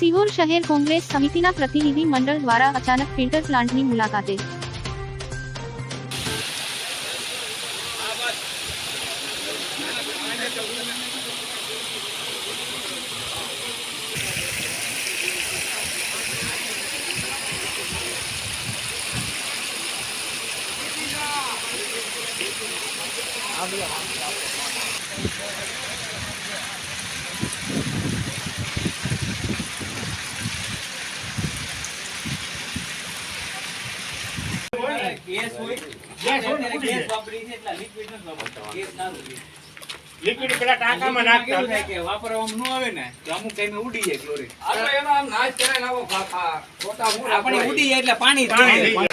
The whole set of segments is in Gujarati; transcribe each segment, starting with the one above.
સિહોર શહેર કોંગ્રેસ સમિતિના પ્રતિનિધિ મંડળ દ્વારા અચાનક ફિલ્ટર પ્લાન્ટની મુલાકાતે लिक्विड પેલા ટાંકામાં નાખતા કે વાપરવામાં ન આવે ને તો અમુક ટાઈમે ઉડી જાય ક્લોરીન. આપણે એનો આમ નાશ કરાય લાવો ખોટા મૂળ આપણે ઉડી જાય એટલે પાણી જ પાણી જોઈએ.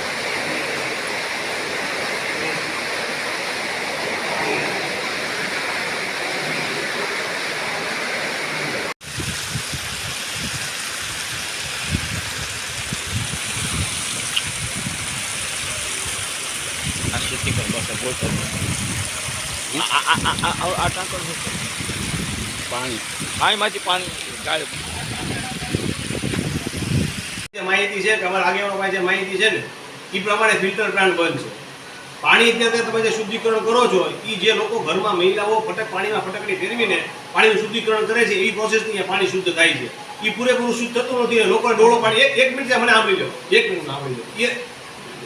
માહિતી છે કે અમારા આગેવાનો પાસે જે માહિતી છે ને એ પ્રમાણે ફિલ્ટર પ્લાન્ટ બંધ છે. પાણી અત્યારે તમે જે શુદ્ધિકરણ કરો છો એ જે લોકો ઘરમાં મહિલાઓ પાણીમાં ફટકડી ફેરવીને પાણીનું શુદ્ધિકરણ કરે છે એ પ્રોસેસથી અહીંયા પાણી શુદ્ધ થાય છે. એ પૂરેપૂરું શુદ્ધ થતું નથી. લોકોને ડોળો પાણી એક મિનિટ મને સાંભળી લો, 1 મિનિટ સાંભળી લો. એ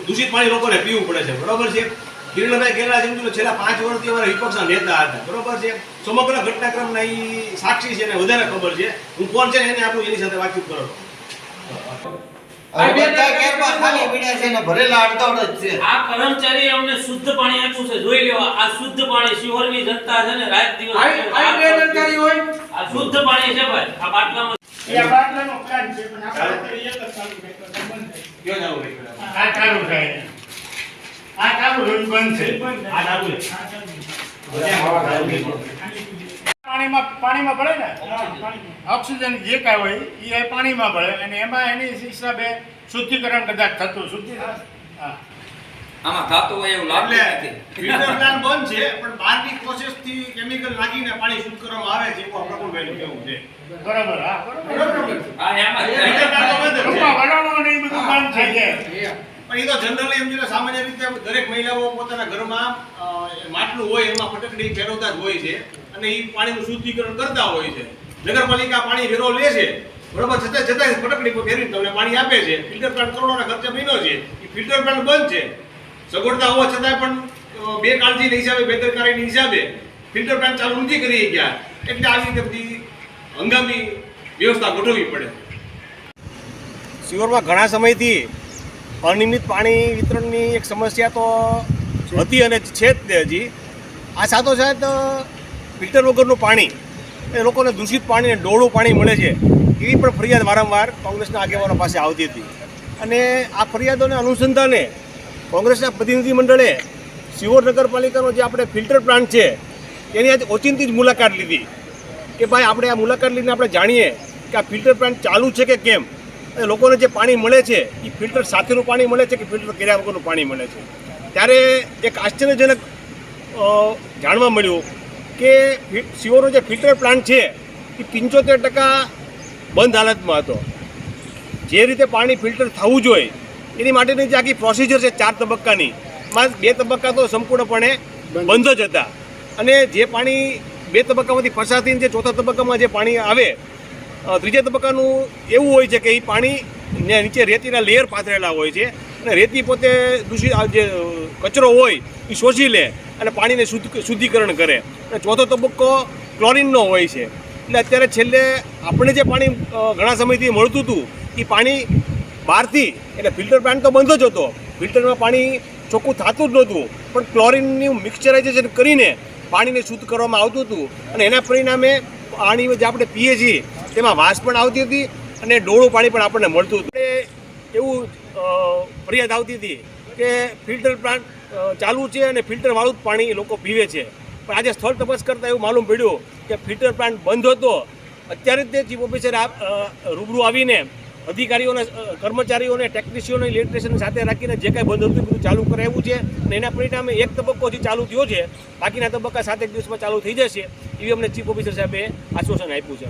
દૂષિત પાણી લોકોને પીવું પડે છે. બરોબર છે. કિરણભાઈ ગેલા જેમ છેલ્લા 5 વર્ષથી અમારા વિપક્ષના નેતા હતા. બરોબર છે. સમગ્ર ઘટનાક્રમના એ સાક્ષી છે ને વધારે ખબર છે. હું કોણ છે ને એને આપણું એની સાથે વાતચીત કરો. આ બધા કેરબા ખાલી પડ્યા છે ને ભરેલા અડધોડ જ છે. આ કર્મચારી અમને શુદ્ધ પાણી આપ્યું છે, જોઈ લેવા. આ શુદ્ધ પાણી શિહોરની જનતા છે ને રાત દિવસ આ બેદરકારી હોય. આ શુદ્ધ પાણી છે ભાઈ. આ બાટલામાં એ બાટલાનો પ્લાન્ટ છે પણ આપણે એક જ ચાલુ કરતા બંધ થઈ કયો જાવ નહીં. આ ચાલુ થાય. આ ચાલુ રોજ બંધ છે. આ ચાલુ છે. પાણીમાં ભળે ને ઓક્સિજન જે કાંઈ હોય એ પાણીમાં ભળે અને એમાં એની હિસાબે શુદ્ધિકરણ કદાચ થતું હા. આમાં થાતું હોય એવું લાગે નથી. ફિલ્ટર પ્લાન્ટ બંધ છે પણ બહારની પ્રોસેસથી કેમિકલ નાખીને પાણી શુદ્ધ કરવામાં આવે છે એવું પ્રફુલભાઈનું કહેવું છે. બરાબર. હા બરાબર. આ એમાં ફિલ્ટર પ્લાન્ટ તો બંધ જ છે. વડાવાનું ને એ બધું બંધ થઈ જાય. પણ એ તો જનરલી એમ છે સામાન્ય રીતે દરેક મહિલાઓ પોતાના ઘરમાં માટલું હોય એમાં ફટકડી ફેરવતા જ હોય છે અને એ પાણીનું શુદ્ધિકરણ કરતા હોય છે. નગરપાલિકા પાણી વેરો લે છે બરોબર, છતાં ફટકડી પર ફેરવીને તમને પાણી આપે છે. ફિલ્ટર પ્લાન્ટ કરોડોના ખર્ચે બન્યો છે. એ ફિલ્ટર પ્લાન્ટ બંધ છે. સગવડતા હોવા છતાં પણ બેકાળજીના હિસાબે, બેદરકારીના હિસાબે ફિલ્ટર પ્લાન્ટ ચાલુ નથી કરી ગયા. એટલે આવી રીતે બધી હંગામી વ્યવસ્થા ગોઠવવી પડે. સિહોરમાં ઘણા સમયથી અનિયમિત પાણી વિતરણની એક સમસ્યા તો હતી અને છે જ તે હજી. આ સાથોસાથ ફિલ્ટર વગરનું પાણી એ લોકોને દૂષિત પાણી અને ડોળું પાણી મળે છે એવી પણ ફરિયાદ વારંવાર કોંગ્રેસના આગેવાનો પાસે આવતી હતી. અને આ ફરિયાદોને અનુસંધાને કોંગ્રેસના પ્રતિનિધિ મંડળે સિહોર નગરપાલિકાનો જે આપણે ફિલ્ટર પ્લાન્ટ છે એની આજે ઓચિંતી જ મુલાકાત લીધી કે ભાઈ આપણે આ મુલાકાત લઈને આપણે જાણીએ કે આ ફિલ્ટર પ્લાન્ટ ચાલુ છે કે કેમ, લોકોને જે પાણી મળે છે એ ફિલ્ટર સાથેનું પાણી મળે છે કે ફિલ્ટર કર્યા વગરનું પાણી મળે છે. ત્યારે એક આશ્ચર્યજનક જાણવા મળ્યું કે સિહોરનો જે ફિલ્ટર પ્લાન્ટ છે એ 75% બંધ હાલતમાં હતો. જે રીતે પાણી ફિલ્ટર થવું જોઈએ એની માટેની જે આખી પ્રોસિજર છે 4 તબક્કાની, માં 2 તબક્કા તો સંપૂર્ણપણે બંધ જ હતા. અને જે પાણી 2 તબક્કામાંથી પસાર થઈને જે 4થા તબક્કામાં જે પાણી આવે, 3જા તબક્કાનું એવું હોય છે કે એ પાણી નીચે રેતીના લેયર પાથરેલા હોય છે અને રેતી પોતે દૂષિત જે કચરો હોય એ શોષી લે અને પાણીને શુદ્ધિકરણ કરે. અને 4થો તબક્કો ક્લોરિનનો હોય છે. એટલે અત્યારે છેલ્લે આપણે જે પાણી ઘણા સમયથી મળતું હતું એ પાણી બહારથી, એટલે ફિલ્ટર પ્લાન્ટ તો બંધ જ હતો, ફિલ્ટરમાં પાણી ચોખ્ખું થતું જ નહોતું, પણ ક્લોરિનનું મિક્સચરાઇઝેશન કરીને પાણીને શુદ્ધ કરવામાં આવતું હતું. અને એના પરિણામે પાણી જે આપણે પીએ છીએ તેમાં વાસ પણ આવતી હતી અને ડોળું પાણી પણ આપણને મળતું હતું. એવું ફરિયાદ આવતી હતી કે ફિલ્ટર પ્લાન્ટ ચાલુ છે અને ફિલ્ટરવાળું જ પાણી લોકો પીવે છે. પણ આજે સ્થળ તપાસ કરતાં એવું માલુમ પડ્યું કે ફિલ્ટર પ્લાન્ટ બંધ હતો. અત્યારે જ તે ચીફ ઓફિસર રૂબરૂ આવીને અધિકારીઓને, કર્મચારીઓને, ટેકનિશિયનો, ઇલેક્ટ્રિશિયન સાથે રાખીને જે કાંઈ બંધ હતું બધું ચાલુ કરાવ્યું છે. અને એના પરિણામે 1 તબક્કો હજી ચાલુ થયો છે, બાકીના તબક્કા 7 દિવસમાં ચાલુ થઈ જશે એવી અમને ચીફ ઓફિસર સાહેબે આશ્વાસન આપ્યું છે.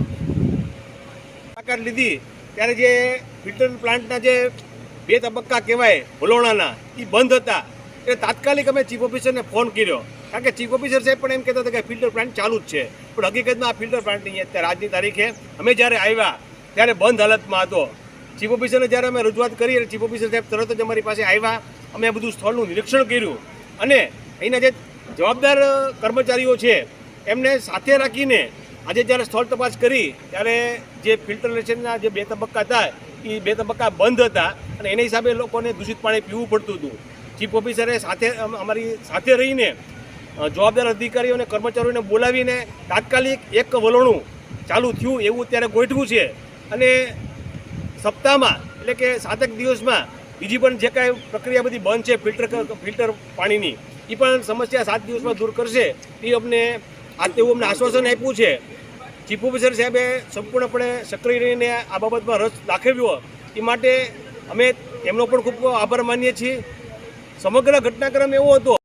મુલાકાત લીધી ત્યારે જે ફિલ્ટર પ્લાન્ટના જે 2 તબક્કા કહેવાય વલોણાના એ બંધ હતા. એટલે તાત્કાલિક અમે ચીફ ઓફિસરને ફોન કર્યો, કારણ કે ચીફ ઓફિસર સાહેબ પણ એમ કહેતા હતા કે ફિલ્ટર પ્લાન્ટ ચાલુ જ છે, પણ હકીકતમાં આ ફિલ્ટર પ્લાન્ટ નહીં. અત્યારે આજની તારીખે અમે જ્યારે આવ્યા ત્યારે બંધ હાલતમાં હતો. ચીફ ઓફિસરને જ્યારે અમે રજૂઆત કરી એટલે ચીફ ઓફિસર સાહેબ તરત જ અમારી પાસે આવ્યા. અમે આ બધું સ્થળનું નિરીક્ષણ કર્યું અને અહીંના જે જવાબદાર કર્મચારીઓ છે એમને સાથે રાખીને આજે જ્યારે સ્થળ તપાસ કરી ત્યારે જે ફિલ્ટરેશનના જે 2 તબક્કા હતા એ 2 તબક્કા બંધ હતા અને એના હિસાબે લોકોને દૂષિત પાણી પીવું પડતું હતું. ચીફ ઓફિસરે અમારી સાથે રહીને જવાબદાર અધિકારીઓ અને કર્મચારીઓને બોલાવીને તાત્કાલિક એક વલોણું ચાલુ થયું એવું અત્યારે ગોઠવું છે અને સપ્તાહમાં એટલે કે 7 દિવસમાં બીજી પણ જે કાંઈ પ્રક્રિયા બધી બંધ છે ફિલ્ટર પાણીની એ પણ સમસ્યા 7 દિવસમાં દૂર કરશે એ અમને તેવું અમને આશ્વાસન આપ્યું છે. ચીફ ઓફિસર સાહેબે સંપૂર્ણપણે સક્રિય રહીને આ બાબતમાં રસ દાખવ્યો એ માટે અમે એમનો પણ ખૂબ આભાર માનીએ છીએ. સમગ્ર ઘટનાક્રમ એવો હતો